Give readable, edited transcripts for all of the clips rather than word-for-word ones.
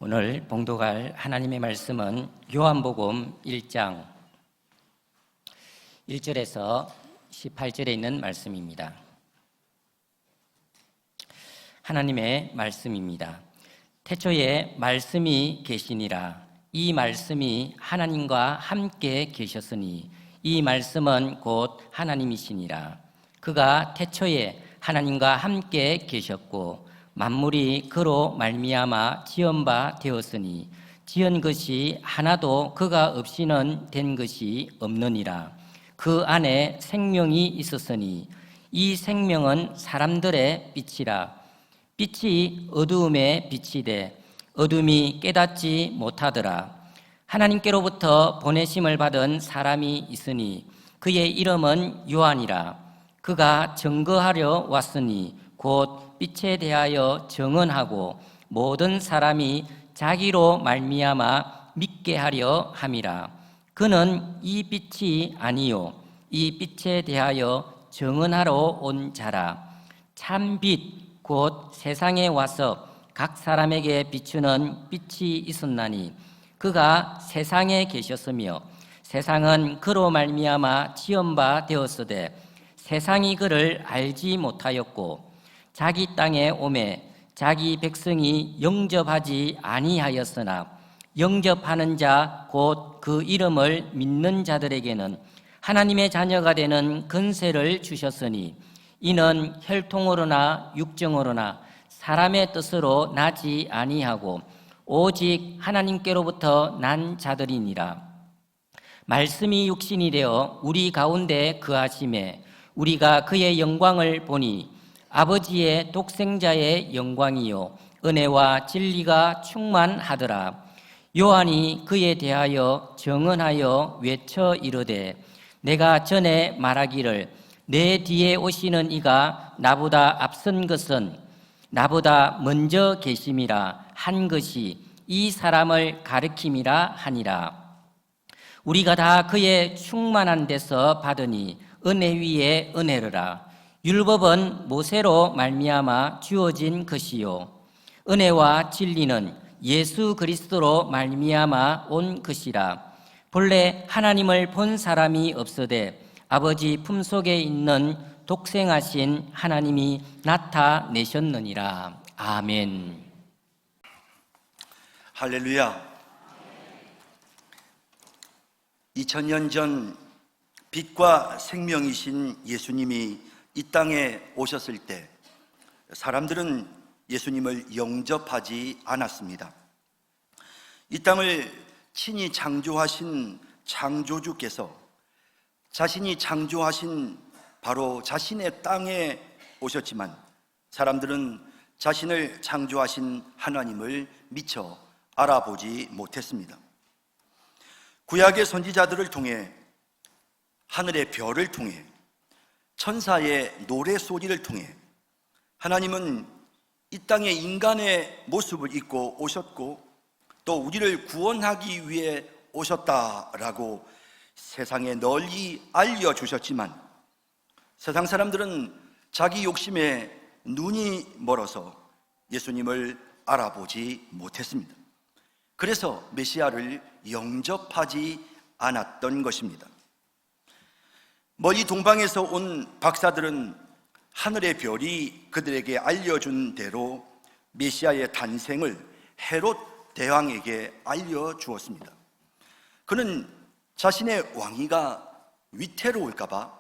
오늘 봉독할 하나님의 말씀은 요한복음 1장 1절에서 18절에 있는 말씀입니다. 하나님의 말씀입니다. 태초에 말씀이 계시니라. 이 말씀이 하나님과 함께 계셨으니 이 말씀은 곧 하나님이시니라. 그가 태초에 하나님과 함께 계셨고 만물이 그로 말미암아 지은 바 되었으니 지은 것이 하나도 그가 없이는 된 것이 없느니라. 그 안에 생명이 있었으니 이 생명은 사람들의 빛이라. 빛이 어두움에 비치되 어둠이 깨닫지 못하더라. 하나님께로부터 보내심을 받은 사람이 있으니 그의 이름은 요한이라. 그가 증거하려 왔으니 곧 빛에 대하여 증언하고 모든 사람이 자기로 말미암아 믿게 하려 함이라. 그는 이 빛이 아니요 이 빛에 대하여 증언하러 온 자라. 참 빛 곧 세상에 와서 각 사람에게 비추는 빛이 있었나니 그가 세상에 계셨으며 세상은 그로 말미암아 지은 바 되었으되 세상이 그를 알지 못하였고 자기 땅에 오매 자기 백성이 영접하지 아니하였으나 영접하는 자 곧 그 이름을 믿는 자들에게는 하나님의 자녀가 되는 권세를 주셨으니 이는 혈통으로나 육정으로나 사람의 뜻으로 나지 아니하고 오직 하나님께로부터 난 자들이니라. 말씀이 육신이 되어 우리 가운데 거하심에 우리가 그의 영광을 보니 아버지의 독생자의 영광이요 은혜와 진리가 충만하더라. 요한이 그에 대하여 증언하여 외쳐 이르되 내가 전에 말하기를 내 뒤에 오시는 이가 나보다 앞선 것은 나보다 먼저 계심이라 한 것이 이 사람을 가리킴이라 하니라. 우리가 다 그의 충만한 데서 받으니 은혜 위에 은혜르라. 율법은 모세로 말미암아 주어진 것이요 은혜와 진리는 예수 그리스도로 말미암아 온 것이라. 본래 하나님을 본 사람이 없으되 아버지 품속에 있는 독생하신 하나님이 나타내셨느니라. 아멘. 할렐루야. 2000년 전 빛과 생명이신 예수님이 이 땅에 오셨을 때 사람들은 예수님을 영접하지 않았습니다. 이 땅을 친히 창조하신 창조주께서 자신이 창조하신 바로 자신의 땅에 오셨지만 사람들은 자신을 창조하신 하나님을 미처 알아보지 못했습니다. 구약의 선지자들을 통해 하늘의 별을 통해 천사의 노래소리를 통해 하나님은 이 땅에 인간의 모습을 입고 오셨고 또 우리를 구원하기 위해 오셨다라고 세상에 널리 알려주셨지만 세상 사람들은 자기 욕심에 눈이 멀어서 예수님을 알아보지 못했습니다. 그래서 메시아를 영접하지 않았던 것입니다. 멀리 동방에서 온 박사들은 하늘의 별이 그들에게 알려준 대로 메시아의 탄생을 헤롯 대왕에게 알려주었습니다. 그는 자신의 왕위가 위태로울까 봐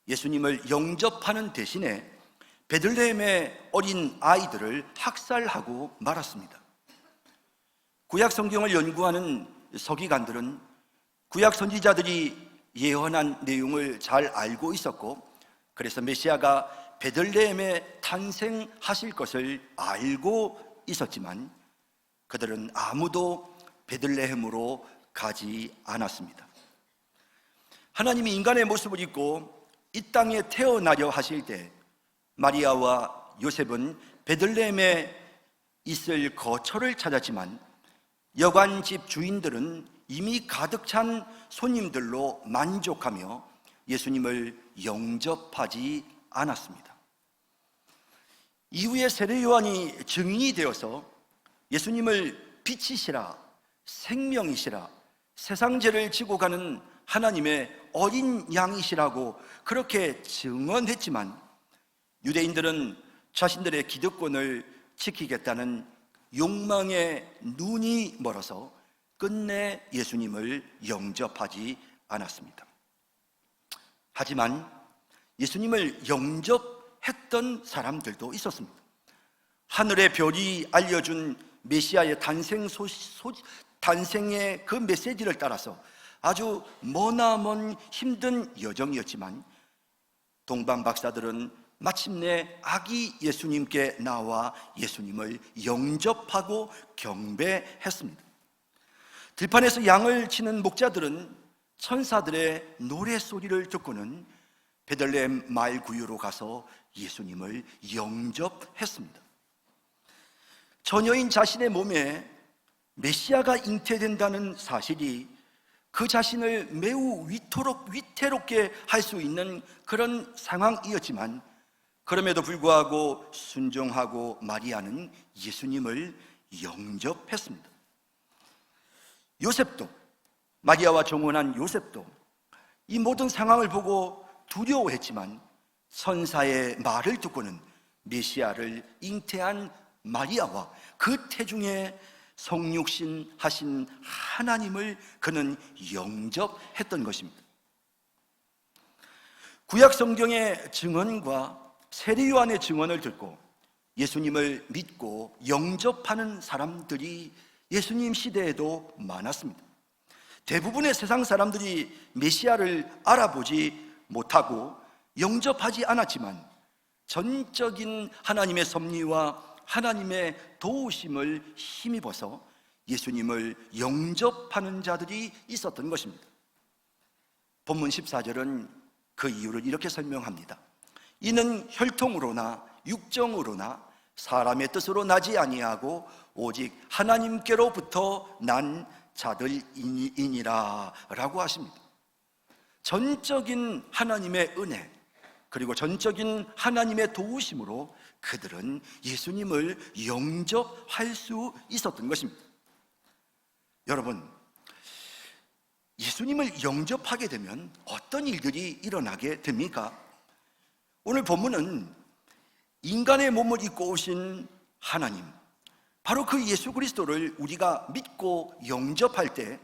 예수님을 영접하는 대신에 베들레헴의 어린 아이들을 학살하고 말았습니다. 구약 성경을 연구하는 서기관들은 구약 선지자들이 예언한 내용을 잘 알고 있었고 그래서 메시아가 베들레헴에 탄생하실 것을 알고 있었지만 그들은 아무도 베들레헴으로 가지 않았습니다. 하나님이 인간의 모습을 입고 이 땅에 태어나려 하실 때 마리아와 요셉은 베들레헴에 있을 거처를 찾았지만 여관집 주인들은 이미 가득 찬 손님들로 만족하며 예수님을 영접하지 않았습니다. 이후에 세례 요한이 증인이 되어서 예수님을 빛이시라 생명이시라 세상 죄를 지고 가는 하나님의 어린 양이시라고 그렇게 증언했지만 유대인들은 자신들의 기득권을 지키겠다는 욕망에 눈이 멀어서 끝내 예수님을 영접하지 않았습니다. 하지만 예수님을 영접했던 사람들도 있었습니다. 하늘의 별이 알려준 메시아의 탄생의 그 메시지를 따라서 아주 머나먼 힘든 여정이었지만 동방 박사들은 마침내 아기 예수님께 나와 예수님을 영접하고 경배했습니다. 들판에서 양을 치는 목자들은 천사들의 노래소리를 듣고는 베들레헴 마을 구유로 가서 예수님을 영접했습니다. 처녀인 자신의 몸에 메시아가 잉태된다는 사실이 그 자신을 매우 위태롭게 할 수 있는 그런 상황이었지만 그럼에도 불구하고 순종하고 마리아는 예수님을 영접했습니다. 요셉도, 마리아와 정혼한 요셉도 이 모든 상황을 보고 두려워했지만 선사의 말을 듣고는 메시아를 잉태한 마리아와 그 태중에 성육신 하신 하나님을 그는 영접했던 것입니다. 구약 성경의 증언과 세례 요한의 증언을 듣고 예수님을 믿고 영접하는 사람들이 예수님 시대에도 많았습니다. 대부분의 세상 사람들이 메시아를 알아보지 못하고 영접하지 않았지만 전적인 하나님의 섭리와 하나님의 도우심을 힘입어서 예수님을 영접하는 자들이 있었던 것입니다. 본문 14절은 그 이유를 이렇게 설명합니다. 이는 혈통으로나 육정으로나 사람의 뜻으로 나지 아니하고 오직 하나님께로부터 난 자들이니라 라고 하십니다. 전적인 하나님의 은혜 그리고 전적인 하나님의 도우심으로 그들은 예수님을 영접할 수 있었던 것입니다. 여러분, 예수님을 영접하게 되면 어떤 일들이 일어나게 됩니까? 오늘 본문은 인간의 몸을 입고 오신 하나님, 바로 그 예수 그리스도를 우리가 믿고 영접할 때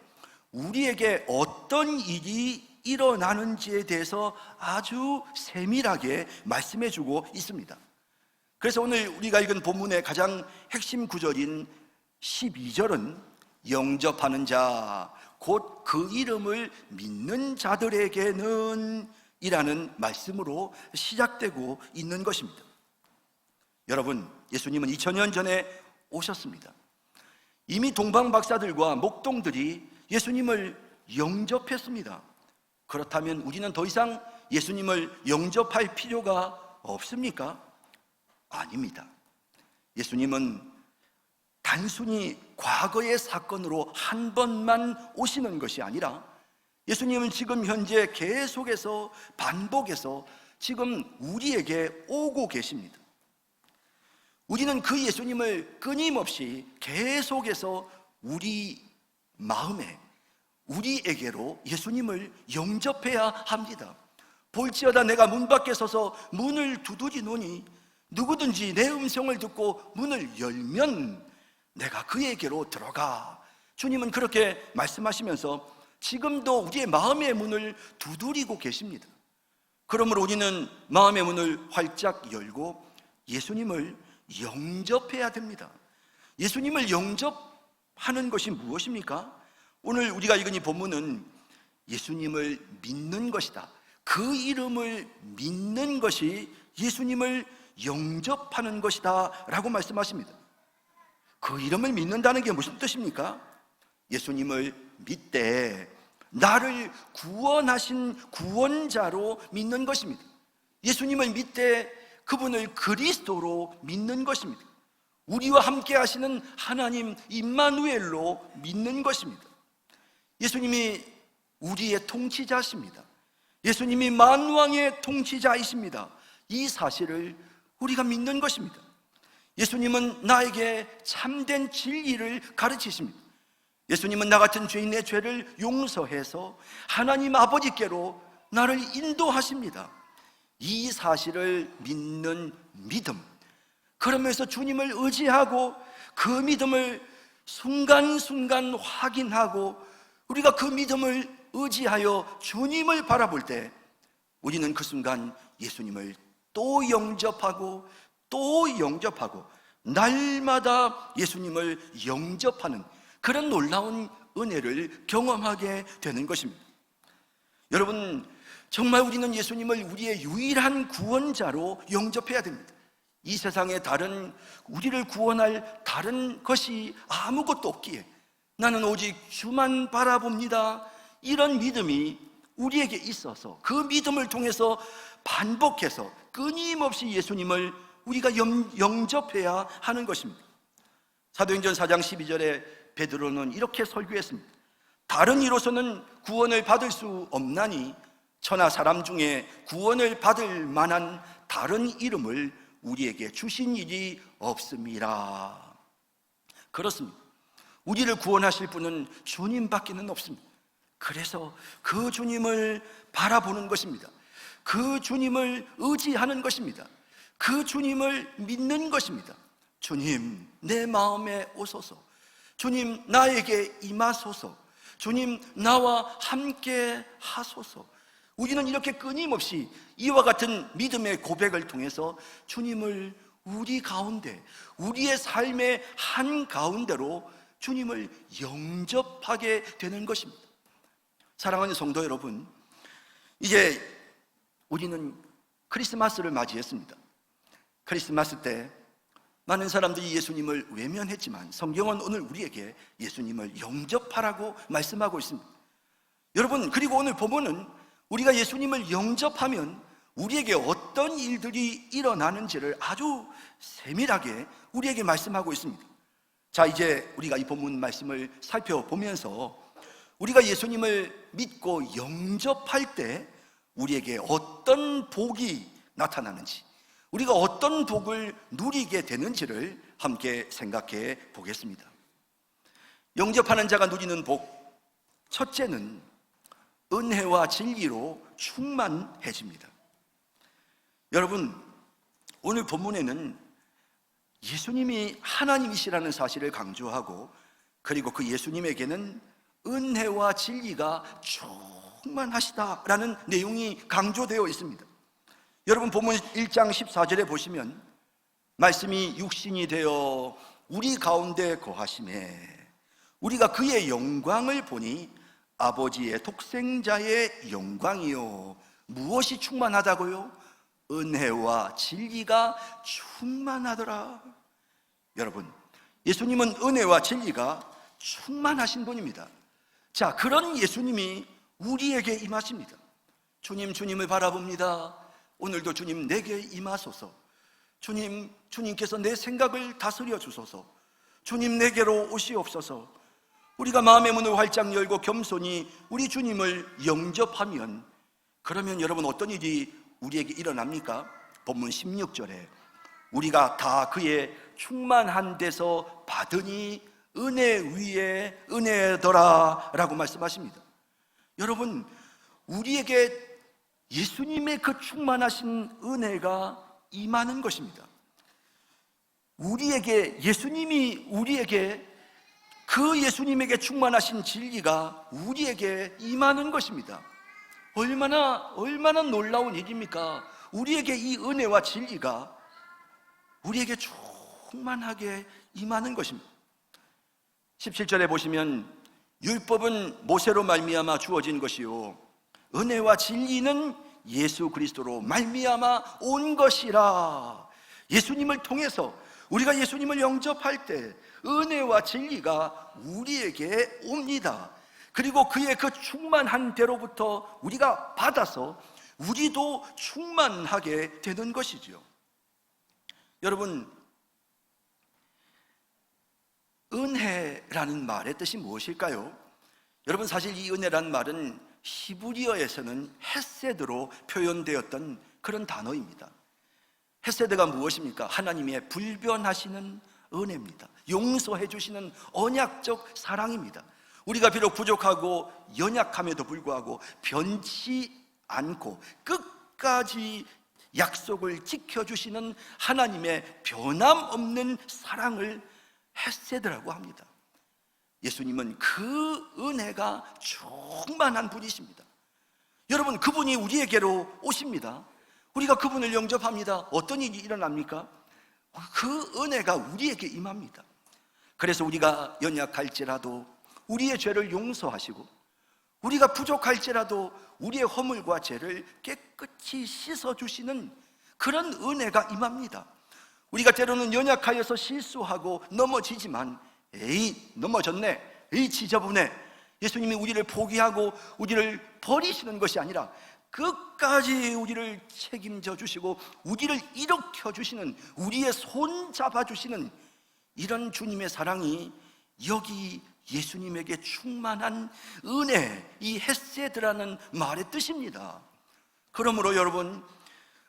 우리에게 어떤 일이 일어나는지에 대해서 아주 세밀하게 말씀해 주고 있습니다. 그래서 오늘 우리가 읽은 본문의 가장 핵심 구절인 12절은 영접하는 자, 곧 그 이름을 믿는 자들에게는 이라는 말씀으로 시작되고 있는 것입니다. 여러분, 예수님은 2000년 전에 오셨습니다. 이미 동방 박사들과 목동들이 예수님을 영접했습니다. 그렇다면 우리는 더 이상 예수님을 영접할 필요가 없습니까? 아닙니다. 예수님은 단순히 과거의 사건으로 한 번만 오시는 것이 아니라 예수님은 지금 현재 계속해서 반복해서 지금 우리에게 오고 계십니다. 우리는 그 예수님을 끊임없이 계속해서 우리 마음에 우리에게로 예수님을 영접해야 합니다. 볼지어다 내가 문 밖에 서서 문을 두드리노니 누구든지 내 음성을 듣고 문을 열면 내가 그에게로 들어가. 주님은 그렇게 말씀하시면서 지금도 우리의 마음의 문을 두드리고 계십니다. 그러므로 우리는 마음의 문을 활짝 열고 예수님을 영접해야 됩니다. 예수님을 영접하는 것이 무엇입니까? 오늘 우리가 읽은 이 본문은 예수님을 믿는 것이다. 그 이름을 믿는 것이 예수님을 영접하는 것이다 라고 말씀하십니다. 그 이름을 믿는다는 게 무슨 뜻입니까? 예수님을 믿되 나를 구원하신 구원자로 믿는 것입니다. 예수님을 믿되 그분을 그리스도로 믿는 것입니다. 우리와 함께 하시는 하나님 임마누엘로 믿는 것입니다. 예수님이 우리의 통치자십니다. 예수님이 만왕의 통치자이십니다. 이 사실을 우리가 믿는 것입니다. 예수님은 나에게 참된 진리를 가르치십니다. 예수님은 나 같은 죄인의 죄를 용서해서 하나님 아버지께로 나를 인도하십니다. 이 사실을 믿는 믿음, 그러면서 주님을 의지하고 그 믿음을 순간순간 확인하고 우리가 그 믿음을 의지하여 주님을 바라볼 때 우리는 그 순간 예수님을 또 영접하고 또 영접하고 날마다 예수님을 영접하는 그런 놀라운 은혜를 경험하게 되는 것입니다. 여러분, 정말 우리는 예수님을 우리의 유일한 구원자로 영접해야 됩니다. 이 세상에 다른 우리를 구원할 다른 것이 아무것도 없기에 나는 오직 주만 바라봅니다. 이런 믿음이 우리에게 있어서 그 믿음을 통해서 반복해서 끊임없이 예수님을 우리가 영접해야 하는 것입니다. 사도행전 4장 12절에 베드로는 이렇게 설교했습니다. 다른 이로서는 구원을 받을 수 없나니 천하 사람 중에 구원을 받을 만한 다른 이름을 우리에게 주신 일이 없습니다. 그렇습니다. 우리를 구원하실 분은 주님밖에는 없습니다. 그래서 그 주님을 바라보는 것입니다. 그 주님을 의지하는 것입니다. 그 주님을 믿는 것입니다. 주님, 내 마음에 오소서. 주님, 나에게 임하소서. 주님, 나와 함께 하소서. 우리는 이렇게 끊임없이 이와 같은 믿음의 고백을 통해서 주님을 우리 가운데, 우리의 삶의 한 가운데로 주님을 영접하게 되는 것입니다. 사랑하는 성도 여러분, 이제 우리는 크리스마스를 맞이했습니다. 크리스마스 때 많은 사람들이 예수님을 외면했지만 성경은 오늘 우리에게 예수님을 영접하라고 말씀하고 있습니다. 여러분, 그리고 오늘 본문은 우리가 예수님을 영접하면 우리에게 어떤 일들이 일어나는지를 아주 세밀하게 우리에게 말씀하고 있습니다. 자, 이제 우리가 이 본문 말씀을 살펴보면서 우리가 예수님을 믿고 영접할 때 우리에게 어떤 복이 나타나는지, 우리가 어떤 복을 누리게 되는지를 함께 생각해 보겠습니다. 영접하는 자가 누리는 복, 첫째는 은혜와 진리로 충만해집니다. 여러분, 오늘 본문에는 예수님이 하나님이시라는 사실을 강조하고, 그리고 그 예수님에게는 은혜와 진리가 충만하시다라는 내용이 강조되어 있습니다. 여러분, 본문 1장 14절에 보시면 말씀이 육신이 되어 우리 가운데 거하심에 우리가 그의 영광을 보니 아버지의 독생자의 영광이요, 무엇이 충만하다고요? 은혜와 진리가 충만하더라. 여러분, 예수님은 은혜와 진리가 충만하신 분입니다. 자, 그런 예수님이 우리에게 임하십니다. 주님, 주님을 바라봅니다. 오늘도 주님 내게 임하소서. 주님, 주님께서 내 생각을 다스려 주소서. 주님 내게로 오시옵소서. 우리가 마음의 문을 활짝 열고 겸손히 우리 주님을 영접하면, 그러면 여러분 어떤 일이 우리에게 일어납니까? 본문 16절에 우리가 다 그의 충만한 데서 받으니 은혜 위에 은혜더라 라고 말씀하십니다. 여러분, 우리에게 예수님의 그 충만하신 은혜가 임하는 것입니다. 우리에게, 예수님이 우리에게, 그 예수님에게 충만하신 진리가 우리에게 임하는 것입니다. 얼마나 놀라운 일입니까? 우리에게 이 은혜와 진리가 우리에게 충만하게 임하는 것입니다. 17절에 보시면 율법은 모세로 말미암아 주어진 것이요 은혜와 진리는 예수 그리스도로 말미암아 온 것이라. 예수님을 통해서 우리가 예수님을 영접할 때 은혜와 진리가 우리에게 옵니다. 그리고 그의 그 충만한 대로부터 우리가 받아서 우리도 충만하게 되는 것이죠. 여러분, 은혜라는 말의 뜻이 무엇일까요? 여러분, 사실 이 은혜라는 말은 히브리어에서는 헤세드로 표현되었던 그런 단어입니다. 헤세드가 무엇입니까? 하나님의 불변하시는 은혜입니다. 용서해 주시는 언약적 사랑입니다. 우리가 비록 부족하고 연약함에도 불구하고 변치 않고 끝까지 약속을 지켜주시는 하나님의 변함없는 사랑을 헤세드라고 합니다. 예수님은 그 은혜가 충만한 분이십니다. 여러분, 그분이 우리에게로 오십니다. 우리가 그분을 영접합니다. 어떤 일이 일어납니까? 그 은혜가 우리에게 임합니다. 그래서 우리가 연약할지라도 우리의 죄를 용서하시고, 우리가 부족할지라도 우리의 허물과 죄를 깨끗이 씻어주시는 그런 은혜가 임합니다. 우리가 때로는 연약하여서 실수하고 넘어지지만, 에이 넘어졌네, 에이 지저분해, 예수님이 우리를 포기하고 우리를 버리시는 것이 아니라 끝까지 우리를 책임져 주시고 우리를 일으켜 주시는, 우리의 손 잡아 주시는 이런 주님의 사랑이 여기 예수님에게 충만한 은혜, 이 헤세드라는 말의 뜻입니다. 그러므로 여러분,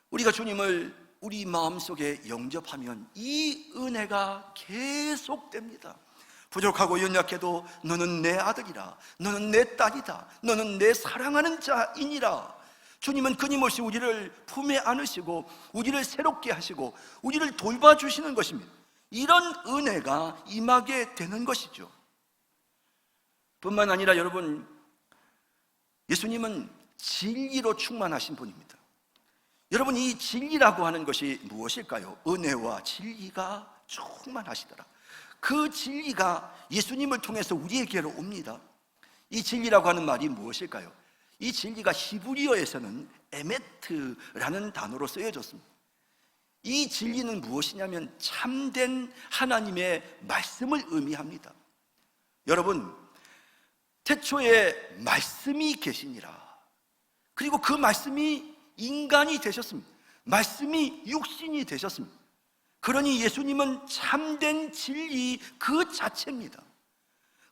우리가 주님을 우리 마음속에 영접하면 이 은혜가 계속됩니다. 부족하고 연약해도 너는 내 아들이라, 너는 내 딸이다, 너는 내 사랑하는 자이니라. 주님은 끊임없이 우리를 품에 안으시고 우리를 새롭게 하시고 우리를 돌봐주시는 것입니다. 이런 은혜가 임하게 되는 것이죠. 뿐만 아니라 여러분, 예수님은 진리로 충만하신 분입니다. 여러분, 이 진리라고 하는 것이 무엇일까요? 은혜와 진리가 충만하시더라. 그 진리가 예수님을 통해서 우리에게로 옵니다. 이 진리라고 하는 말이 무엇일까요? 이 진리가 히브리어에서는 에메트라는 단어로 쓰여졌습니다. 이 진리는 무엇이냐면 참된 하나님의 말씀을 의미합니다. 여러분, 태초에 말씀이 계시니라. 그리고 그 말씀이 인간이 되셨습니다. 말씀이 육신이 되셨습니다. 그러니 예수님은 참된 진리 그 자체입니다.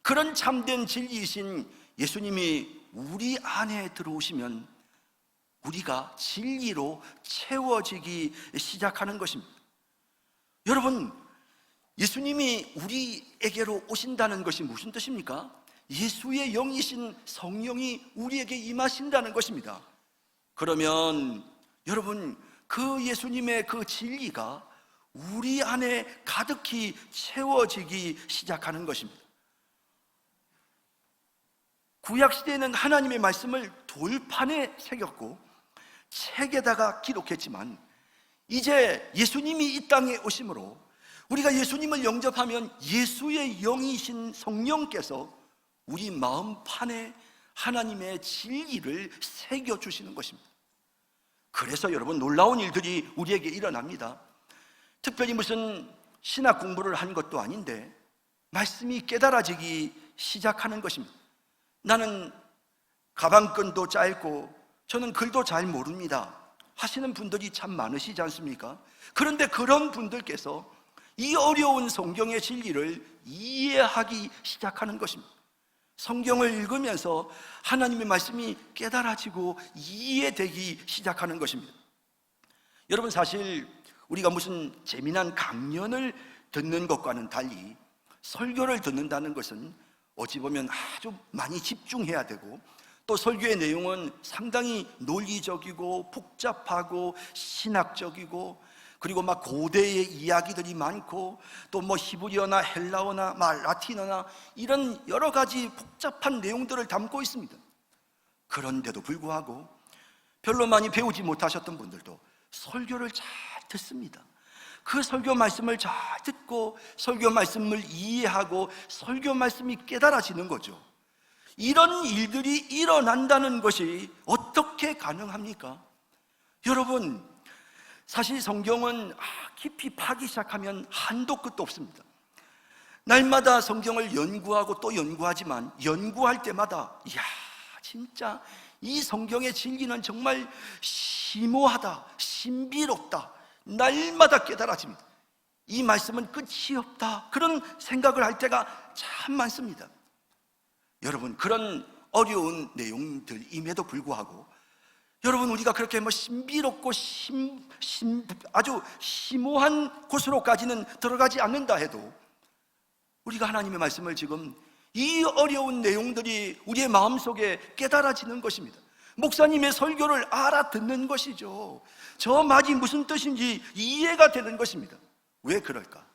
그런 참된 진리이신 예수님이 우리 안에 들어오시면 우리가 진리로 채워지기 시작하는 것입니다. 여러분, 예수님이 우리에게로 오신다는 것이 무슨 뜻입니까? 예수의 영이신 성령이 우리에게 임하신다는 것입니다. 그러면 여러분, 그 예수님의 그 진리가 우리 안에 가득히 채워지기 시작하는 것입니다. 구약시대에는 하나님의 말씀을 돌판에 새겼고 책에다가 기록했지만, 이제 예수님이 이 땅에 오심으로 우리가 예수님을 영접하면 예수의 영이신 성령께서 우리 마음판에 하나님의 진리를 새겨주시는 것입니다. 그래서 여러분, 놀라운 일들이 우리에게 일어납니다. 특별히 무슨 신학 공부를 한 것도 아닌데 말씀이 깨달아지기 시작하는 것입니다. 나는 가방끈도 짧고 저는 글도 잘 모릅니다 하시는 분들이 참 많으시지 않습니까? 그런데 그런 분들께서 이 어려운 성경의 진리를 이해하기 시작하는 것입니다. 성경을 읽으면서 하나님의 말씀이 깨달아지고 이해되기 시작하는 것입니다. 여러분, 사실 우리가 무슨 재미난 강연을 듣는 것과는 달리 설교를 듣는다는 것은 어찌 보면 아주 많이 집중해야 되고, 또 설교의 내용은 상당히 논리적이고 복잡하고 신학적이고, 그리고 막 고대의 이야기들이 많고, 또 뭐 히브리어나 헬라어나 라틴어나 이런 여러 가지 복잡한 내용들을 담고 있습니다. 그런데도 불구하고 별로 많이 배우지 못하셨던 분들도 설교를 잘 듣습니다. 그 설교 말씀을 잘 듣고 설교 말씀을 이해하고 설교 말씀이 깨달아지는 거죠. 이런 일들이 일어난다는 것이 어떻게 가능합니까? 여러분, 사실 성경은 깊이 파기 시작하면 한도 끝도 없습니다. 날마다 성경을 연구하고 또 연구하지만 연구할 때마다 이야, 진짜 이 성경의 진리는 정말 심오하다, 신비롭다, 날마다 깨달아집니다. 이 말씀은 끝이 없다, 그런 생각을 할 때가 참 많습니다. 여러분, 그런 어려운 내용들임에도 불구하고 여러분, 우리가 그렇게 신비롭고 아주 심오한 곳으로까지는 들어가지 않는다 해도 우리가 하나님의 말씀을 지금 이 어려운 내용들이 우리의 마음속에 깨달아지는 것입니다. 목사님의 설교를 알아듣는 것이죠. 저 말이 무슨 뜻인지 이해가 되는 것입니다. 왜 그럴까?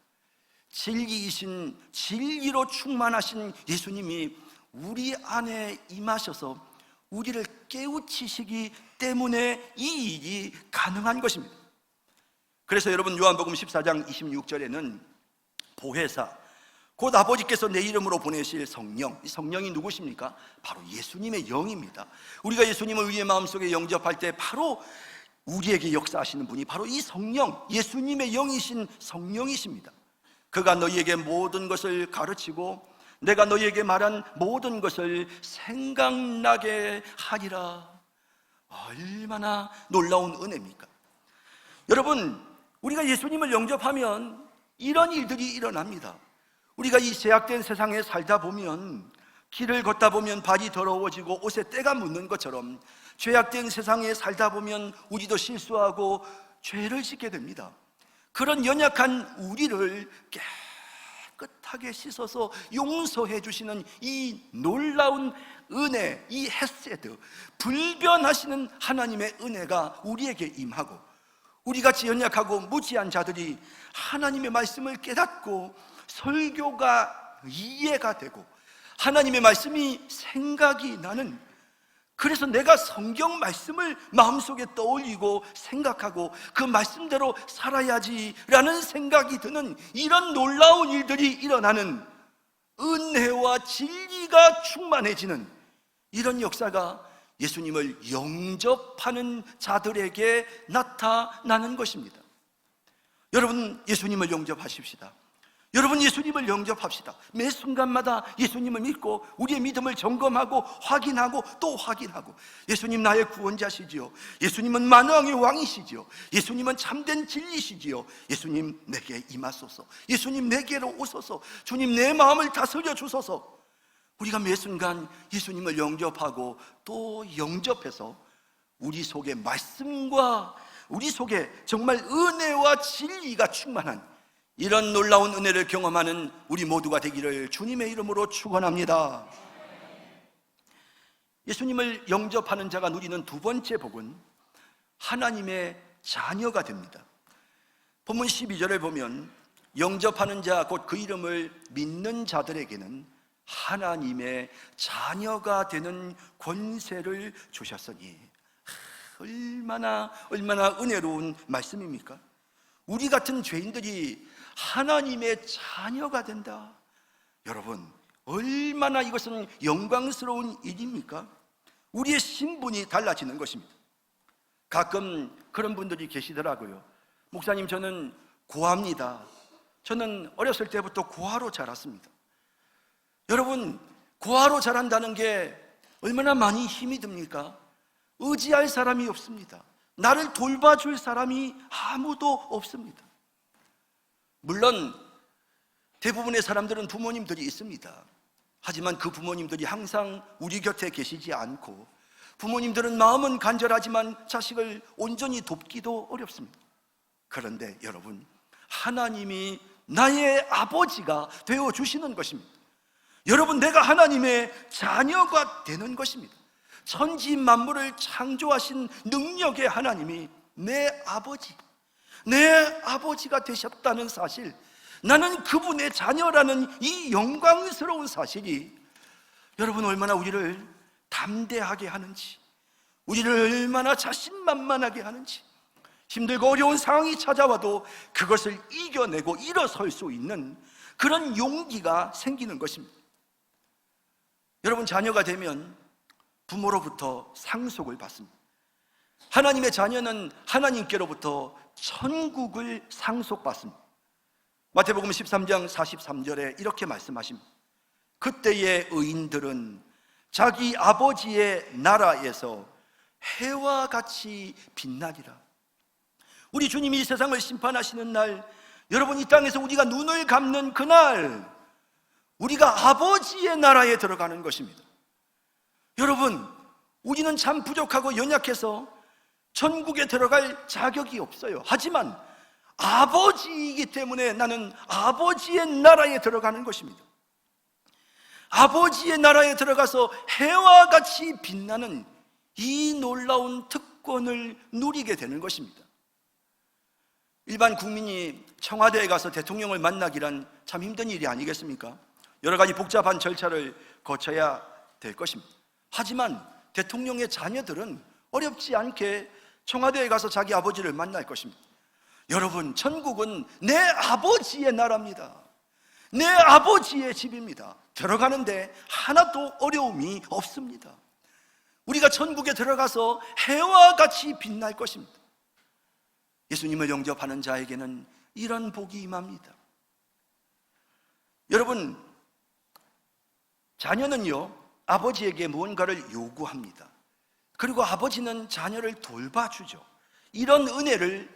진리이신, 진리로 충만하신 예수님이 우리 안에 임하셔서 우리를 깨우치시기 때문에 이 일이 가능한 것입니다. 그래서 여러분, 요한복음 14장 26절에는 보혜사, 곧 아버지께서 내 이름으로 보내실 성령, 이 성령이 누구십니까? 바로 예수님의 영입니다. 우리가 예수님을 우리의 마음속에 영접할 때 바로 우리에게 역사하시는 분이 바로 이 성령, 예수님의 영이신 성령이십니다. 그가 너희에게 모든 것을 가르치고 내가 너희에게 말한 모든 것을 생각나게 하리라. 얼마나 놀라운 은혜입니까? 여러분, 우리가 예수님을 영접하면 이런 일들이 일어납니다. 우리가 이 제약된 세상에 살다 보면, 길을 걷다 보면 발이 더러워지고 옷에 때가 묻는 것처럼 죄악된 세상에 살다 보면 우리도 실수하고 죄를 짓게 됩니다. 그런 연약한 우리를 깨끗하게 씻어서 용서해 주시는 이 놀라운 은혜, 이 헤세드, 불변하시는 하나님의 은혜가 우리에게 임하고, 우리같이 연약하고 무지한 자들이 하나님의 말씀을 깨닫고 설교가 이해가 되고 하나님의 말씀이 생각이 나는, 그래서 내가 성경 말씀을 마음속에 떠올리고 생각하고 그 말씀대로 살아야지라는 생각이 드는 이런 놀라운 일들이 일어나는, 은혜와 진리가 충만해지는 이런 역사가 예수님을 영접하는 자들에게 나타나는 것입니다. 여러분, 예수님을 영접하십시다. 여러분, 예수님을 영접합시다. 매 순간마다 예수님을 믿고 우리의 믿음을 점검하고 확인하고 또 확인하고, 예수님 나의 구원자시지요, 예수님은 만왕의 왕이시지요, 예수님은 참된 진리시지요, 예수님 내게 임하소서, 예수님 내게로 오소서, 주님 내 마음을 다스려 주소서. 우리가 매 순간 예수님을 영접하고 또 영접해서 우리 속에 말씀과 우리 속에 정말 은혜와 진리가 충만한 이런 놀라운 은혜를 경험하는 우리 모두가 되기를 주님의 이름으로 축원합니다. 예수님을 영접하는 자가 누리는 두 번째 복은 하나님의 자녀가 됩니다. 본문 12절을 보면 영접하는 자, 곧 그 이름을 믿는 자들에게는 하나님의 자녀가 되는 권세를 주셨으니, 얼마나 은혜로운 말씀입니까? 우리 같은 죄인들이 하나님의 자녀가 된다. 여러분, 얼마나 이것은 영광스러운 일입니까? 우리의 신분이 달라지는 것입니다. 가끔 그런 분들이 계시더라고요. 목사님, 저는 고아입니다. 저는 어렸을 때부터 고아로 자랐습니다. 여러분, 고아로 자란다는 게 얼마나 많이 힘이 듭니까? 의지할 사람이 없습니다. 나를 돌봐줄 사람이 아무도 없습니다. 물론 대부분의 사람들은 부모님들이 있습니다. 하지만 그 부모님들이 항상 우리 곁에 계시지 않고, 부모님들은 마음은 간절하지만 자식을 온전히 돕기도 어렵습니다. 그런데 여러분, 하나님이 나의 아버지가 되어주시는 것입니다. 여러분, 내가 하나님의 자녀가 되는 것입니다. 천지 만물을 창조하신 능력의 하나님이 내 아버지가 되셨다는 사실, 나는 그분의 자녀라는 이 영광스러운 사실이 여러분 얼마나 우리를 담대하게 하는지, 우리를 얼마나 자신만만하게 하는지, 힘들고 어려운 상황이 찾아와도 그것을 이겨내고 일어설 수 있는 그런 용기가 생기는 것입니다. 여러분, 자녀가 되면 부모로부터 상속을 받습니다. 하나님의 자녀는 하나님께로부터 천국을 상속받습니다. 마태복음 13장 43절에 이렇게 말씀하십니다. 그때의 의인들은 자기 아버지의 나라에서 해와 같이 빛나리라. 우리 주님이 이 세상을 심판하시는 날, 여러분, 이 땅에서 우리가 눈을 감는 그날, 우리가 아버지의 나라에 들어가는 것입니다. 여러분, 우리는 참 부족하고 연약해서 천국에 들어갈 자격이 없어요. 하지만 아버지이기 때문에 나는 아버지의 나라에 들어가는 것입니다. 아버지의 나라에 들어가서 해와 같이 빛나는 이 놀라운 특권을 누리게 되는 것입니다. 일반 국민이 청와대에 가서 대통령을 만나기란 참 힘든 일이 아니겠습니까? 여러 가지 복잡한 절차를 거쳐야 될 것입니다. 하지만 대통령의 자녀들은 어렵지 않게 청와대에 가서 자기 아버지를 만날 것입니다. 여러분, 천국은 내 아버지의 나라입니다. 내 아버지의 집입니다. 들어가는데 하나도 어려움이 없습니다. 우리가 천국에 들어가서 해와 같이 빛날 것입니다. 예수님을 영접하는 자에게는 이런 복이 임합니다. 여러분, 자녀는요, 아버지에게 무언가를 요구합니다. 그리고 아버지는 자녀를 돌봐주죠. 이런 은혜를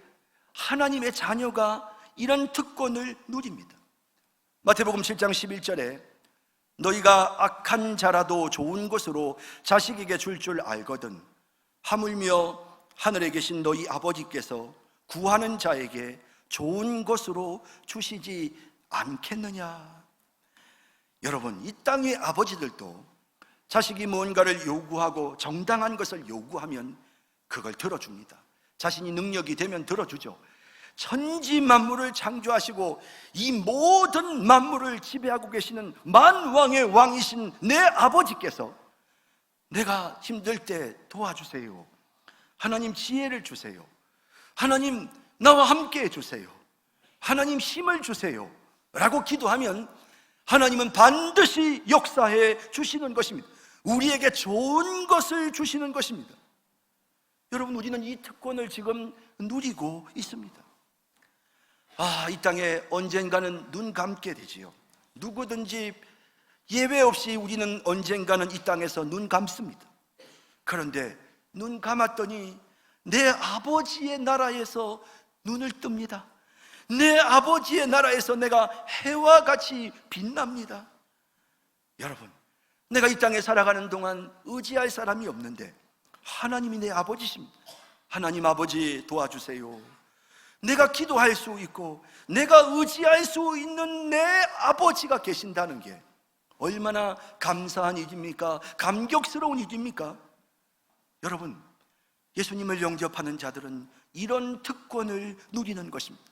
하나님의 자녀가 이런 특권을 누립니다. 마태복음 7장 11절에 너희가 악한 자라도 좋은 것으로 자식에게 줄 줄 알거든 하물며 하늘에 계신 너희 아버지께서 구하는 자에게 좋은 것으로 주시지 않겠느냐. 여러분, 이 땅의 아버지들도 자식이 무언가를 요구하고 정당한 것을 요구하면 그걸 들어줍니다. 자신이 능력이 되면 들어주죠. 천지 만물을 창조하시고 이 모든 만물을 지배하고 계시는 만왕의 왕이신 내 아버지께서 내가 힘들 때 도와주세요. 하나님 지혜를 주세요. 하나님 나와 함께 해주세요. 하나님 힘을 주세요 라고 기도하면 하나님은 반드시 역사해 주시는 것입니다. 우리에게 좋은 것을 주시는 것입니다. 여러분, 우리는 이 특권을 지금 누리고 있습니다. 이 땅에 언젠가는 눈 감게 되지요. 누구든지 예외 없이 우리는 언젠가는 이 땅에서 눈 감습니다. 그런데 눈 감았더니 내 아버지의 나라에서 눈을 뜹니다. 내 아버지의 나라에서 내가 해와 같이 빛납니다. 여러분, 내가 이 땅에 살아가는 동안 의지할 사람이 없는데 하나님이 내 아버지십니다. 하나님 아버지 도와주세요. 내가 기도할 수 있고 내가 의지할 수 있는 내 아버지가 계신다는 게 얼마나 감사한 일입니까? 감격스러운 일입니까? 여러분, 예수님을 영접하는 자들은 이런 특권을 누리는 것입니다.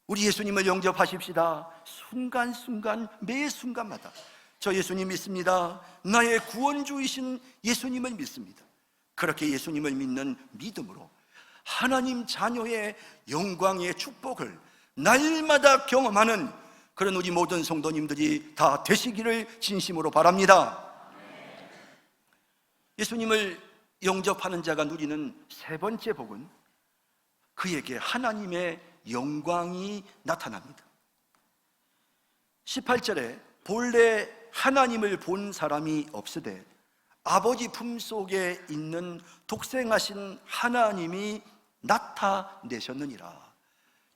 우리 예수님을 영접하십시다. 순간순간 매 순간마다 저 예수님 믿습니다. 나의 구원주이신 예수님을 믿습니다. 그렇게 예수님을 믿는 믿음으로 하나님 자녀의 영광의 축복을 날마다 경험하는 그런 우리 모든 성도님들이 다 되시기를 진심으로 바랍니다. 예수님을 영접하는 자가 누리는 세 번째 복은 그에게 하나님의 영광이 나타납니다. 18절에 본래 하나님을 본 사람이 없으되 아버지 품속에 있는 독생하신 하나님이 나타내셨느니라.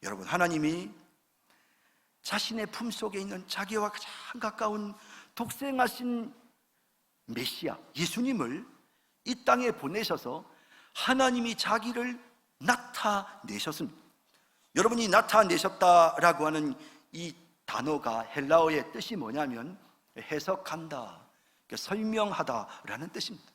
여러분, 하나님이 자신의 품속에 있는 자기와 가장 가까운 독생하신 메시아 예수님을 이 땅에 보내셔서 하나님이 자기를 나타내셨습니다. 여러분이 나타내셨다라고 하는 이 단어가 헬라어의 뜻이 뭐냐면 해석한다, 설명하다라는 뜻입니다.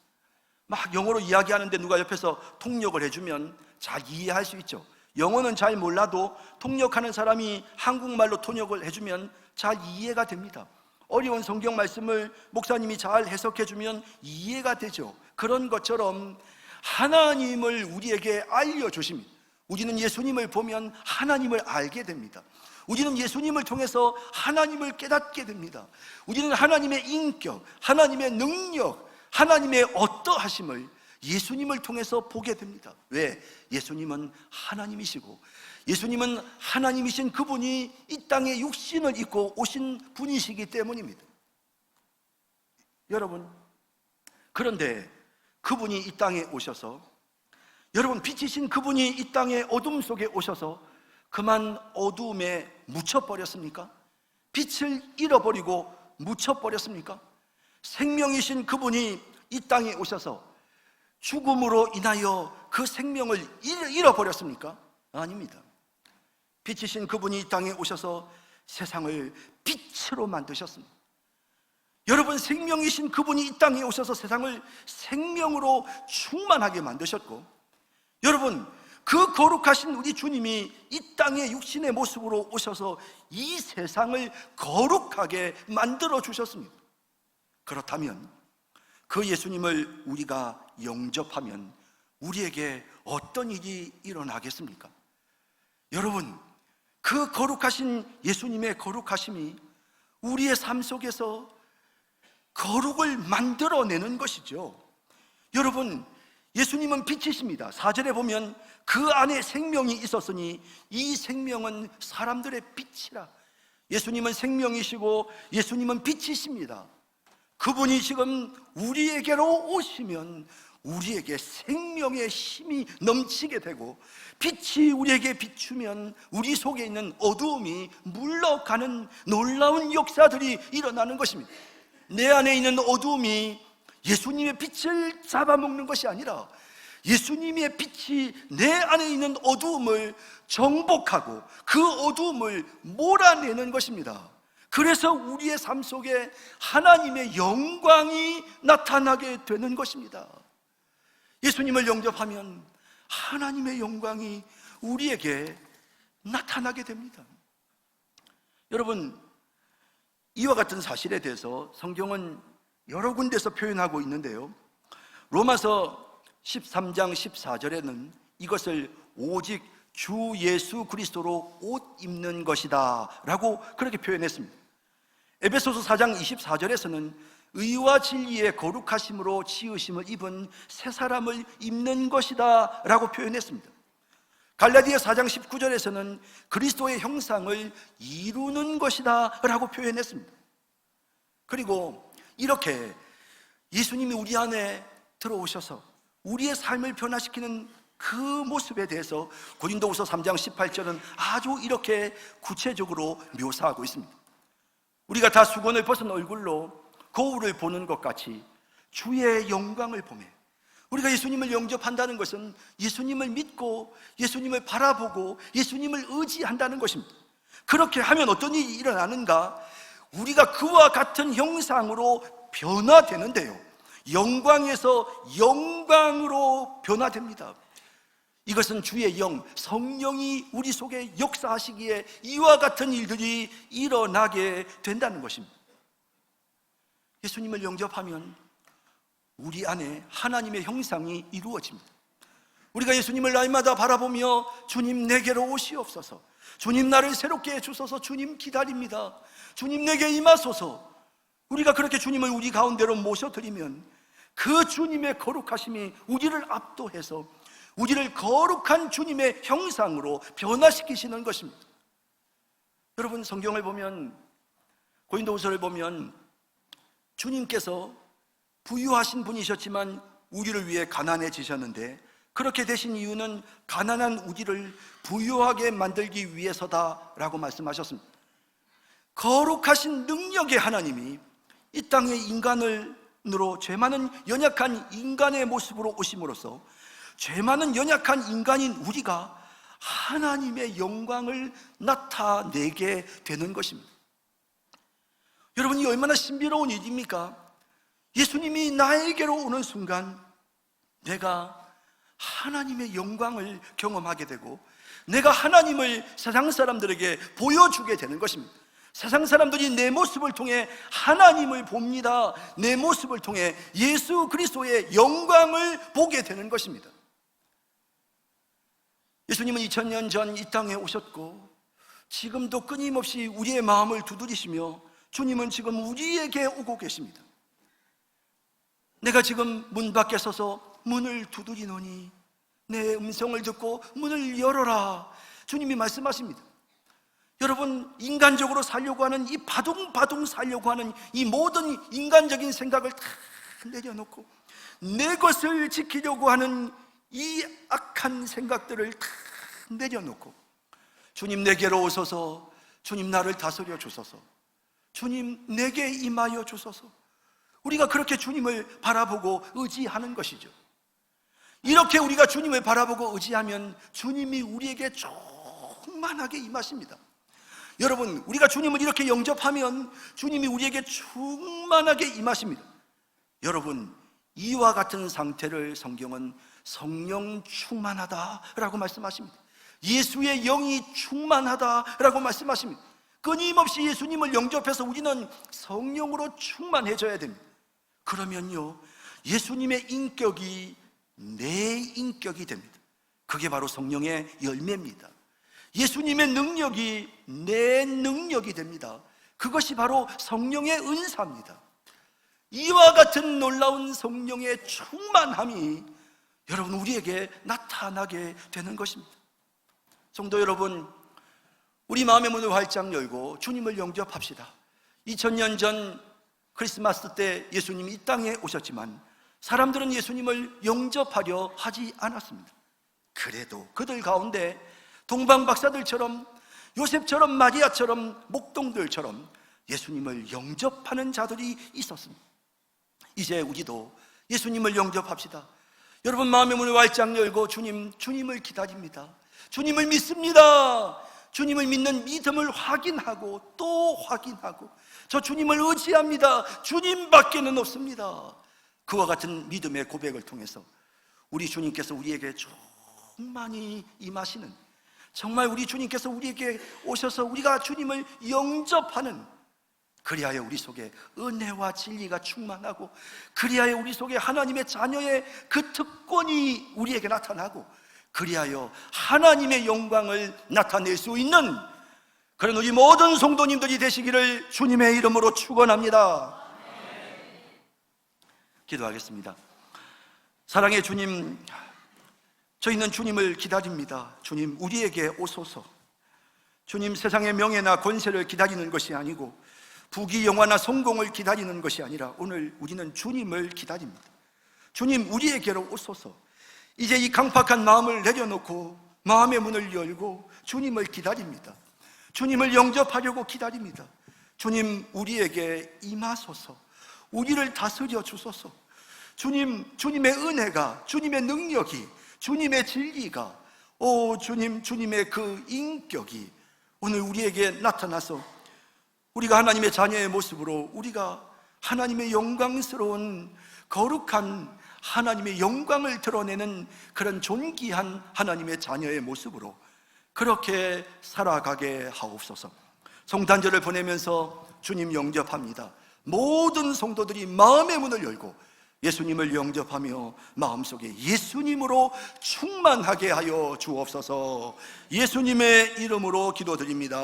막 영어로 이야기하는데 누가 옆에서 통역을 해주면 잘 이해할 수 있죠. 영어는 잘 몰라도 통역하는 사람이 한국말로 통역을 해주면 잘 이해가 됩니다. 어려운 성경 말씀을 목사님이 잘 해석해주면 이해가 되죠. 그런 것처럼 하나님을 우리에게 알려주십니다. 우리는 예수님을 보면 하나님을 알게 됩니다. 우리는 예수님을 통해서 하나님을 깨닫게 됩니다. 우리는 하나님의 인격, 하나님의 능력, 하나님의 어떠하심을 예수님을 통해서 보게 됩니다. 왜? 예수님은 하나님이시고 예수님은 하나님이신 그분이 이 땅에 육신을 입고 오신 분이시기 때문입니다. 여러분, 그런데 그분이 이 땅에 오셔서, 여러분, 빛이신 그분이 이 땅의 어둠 속에 오셔서 그만 어두움에 묻혀버렸습니까? 빛을 잃어버리고 묻혀버렸습니까? 생명이신 그분이 이 땅에 오셔서 죽음으로 인하여 그 생명을 잃어버렸습니까? 아닙니다. 빛이신 그분이 이 땅에 오셔서 세상을 빛으로 만드셨습니다. 여러분, 생명이신 그분이 이 땅에 오셔서 세상을 생명으로 충만하게 만드셨고, 여러분, 그 거룩하신 우리 주님이 이 땅에 육신의 모습으로 오셔서 이 세상을 거룩하게 만들어 주셨습니다. 그렇다면 그 예수님을 우리가 영접하면 우리에게 어떤 일이 일어나겠습니까? 여러분, 그 거룩하신 예수님의 거룩하심이 우리의 삶 속에서 거룩을 만들어내는 것이죠. 여러분, 예수님은 빛이십니다. 4절에 보면 그 안에 생명이 있었으니 이 생명은 사람들의 빛이라. 예수님은 생명이시고 예수님은 빛이십니다. 그분이 지금 우리에게로 오시면 우리에게 생명의 힘이 넘치게 되고, 빛이 우리에게 비추면 우리 속에 있는 어두움이 물러가는 놀라운 역사들이 일어나는 것입니다. 내 안에 있는 어두움이 예수님의 빛을 잡아먹는 것이 아니라 예수님의 빛이 내 안에 있는 어두움을 정복하고 그 어두움을 몰아내는 것입니다. 그래서 우리의 삶 속에 하나님의 영광이 나타나게 되는 것입니다. 예수님을 영접하면 하나님의 영광이 우리에게 나타나게 됩니다. 여러분, 이와 같은 사실에 대해서 성경은 여러 군데서 표현하고 있는데요, 로마서 13장 14절에는 이것을 오직 주 예수 그리스도로 옷 입는 것이다 라고 그렇게 표현했습니다. 에베소서 4장 24절에서는 의와 진리의 거룩하심으로 지으심을 입은 새 사람을 입는 것이다 라고 표현했습니다. 갈라디아 4장 19절에서는 그리스도의 형상을 이루는 것이다 라고 표현했습니다. 그리고 이렇게 예수님이 우리 안에 들어오셔서 우리의 삶을 변화시키는 그 모습에 대해서 고린도후서 3장 18절은 아주 이렇게 구체적으로 묘사하고 있습니다. 우리가 다 수건을 벗은 얼굴로 거울을 보는 것 같이 주의 영광을 보매, 우리가 예수님을 영접한다는 것은 예수님을 믿고 예수님을 바라보고 예수님을 의지한다는 것입니다. 그렇게 하면 어떤 일이 일어나는가? 우리가 그와 같은 형상으로 변화되는데요, 영광에서 영광으로 변화됩니다. 이것은 주의 영, 성령이 우리 속에 역사하시기에 이와 같은 일들이 일어나게 된다는 것입니다. 예수님을 영접하면 우리 안에 하나님의 형상이 이루어집니다. 우리가 예수님을 날마다 바라보며 주님 내게로 오시옵소서, 주님 나를 새롭게 해주소서, 주님 기다립니다, 주님 내게 임하소서. 우리가 그렇게 주님을 우리 가운데로 모셔드리면 그 주님의 거룩하심이 우리를 압도해서 우리를 거룩한 주님의 형상으로 변화시키시는 것입니다. 여러분, 성경을 보면, 고린도후서를 보면 주님께서 부유하신 분이셨지만 우리를 위해 가난해지셨는데, 그렇게 되신 이유는 가난한 우리를 부유하게 만들기 위해서다라고 말씀하셨습니다. 거룩하신 능력의 하나님이 이 땅에 인간으로 죄 많은 연약한 인간의 모습으로 오심으로써 죄 많은 연약한 인간인 우리가 하나님의 영광을 나타내게 되는 것입니다. 여러분, 이 얼마나 신비로운 일입니까? 예수님이 나에게로 오는 순간 내가 하나님의 영광을 경험하게 되고 내가 하나님을 세상 사람들에게 보여주게 되는 것입니다. 세상 사람들이 내 모습을 통해 하나님을 봅니다. 내 모습을 통해 예수 그리스도의 영광을 보게 되는 것입니다. 예수님은 2000년 전 이 땅에 오셨고 지금도 끊임없이 우리의 마음을 두드리시며 주님은 지금 우리에게 오고 계십니다. 내가 지금 문 밖에 서서 문을 두드리노니 내 음성을 듣고 문을 열어라, 주님이 말씀하십니다. 여러분, 인간적으로 살려고 하는 이 바둥바둥 살려고 하는 이 모든 인간적인 생각을 다 내려놓고 내 것을 지키려고 하는 이 악한 생각들을 다 내려놓고 주님 내게로 오소서, 주님 나를 다스려 주소서, 주님 내게 임하여 주소서. 우리가 그렇게 주님을 바라보고 의지하는 것이죠. 이렇게 우리가 주님을 바라보고 의지하면 주님이 우리에게 충만하게 임하십니다. 여러분, 우리가 주님을 이렇게 영접하면 주님이 우리에게 충만하게 임하십니다. 여러분, 이와 같은 상태를 성경은 성령 충만하다라고 말씀하십니다. 예수의 영이 충만하다라고 말씀하십니다. 끊임없이 예수님을 영접해서 우리는 성령으로 충만해져야 됩니다. 그러면요, 예수님의 인격이 내 인격이 됩니다. 그게 바로 성령의 열매입니다. 예수님의 능력이 내 능력이 됩니다. 그것이 바로 성령의 은사입니다. 이와 같은 놀라운 성령의 충만함이 여러분 우리에게 나타나게 되는 것입니다. 성도 여러분, 우리 마음의 문을 활짝 열고 주님을 영접합시다. 2000년 전 크리스마스 때 예수님이 이 땅에 오셨지만 사람들은 예수님을 영접하려 하지 않았습니다. 그래도 그들 가운데 동방 박사들처럼, 요셉처럼, 마리아처럼, 목동들처럼 예수님을 영접하는 자들이 있었습니다. 이제 우리도 예수님을 영접합시다. 여러분, 마음의 문을 활짝 열고 주님을 기다립니다. 주님을 믿습니다. 주님을 믿는 믿음을 확인하고 또 확인하고, 저 주님을 의지합니다. 주님밖에는 없습니다. 그와 같은 믿음의 고백을 통해서 우리 주님께서 우리에게 충만히 임하시는, 정말 우리 주님께서 우리에게 오셔서 우리가 주님을 영접하는, 그리하여 우리 속에 은혜와 진리가 충만하고, 그리하여 우리 속에 하나님의 자녀의 그 특권이 우리에게 나타나고, 그리하여 하나님의 영광을 나타낼 수 있는 그런 우리 모든 성도님들이 되시기를 주님의 이름으로 축원합니다. 기도하겠습니다. 사랑의 주님, 저희는 주님을 기다립니다. 주님, 우리에게 오소서. 주님, 세상의 명예나 권세를 기다리는 것이 아니고 부귀 영화나 성공을 기다리는 것이 아니라 오늘 우리는 주님을 기다립니다. 주님, 우리에게로 오소서. 이제 이 강팍한 마음을 내려놓고 마음의 문을 열고 주님을 기다립니다. 주님을 영접하려고 기다립니다. 주님, 우리에게 임하소서. 우리를 다스려 주소서. 주님의 은혜가, 주님의 능력이, 주님의 진리가, 주님의 그 인격이 오늘 우리에게 나타나서 우리가 하나님의 자녀의 모습으로, 우리가 하나님의 영광스러운 거룩한 하나님의 영광을 드러내는 그런 존귀한 하나님의 자녀의 모습으로 그렇게 살아가게 하옵소서. 성탄절을 보내면서 주님 영접합니다. 모든 성도들이 마음의 문을 열고 예수님을 영접하며 마음속에 예수님으로 충만하게 하여 주옵소서. 예수님의 이름으로 기도드립니다.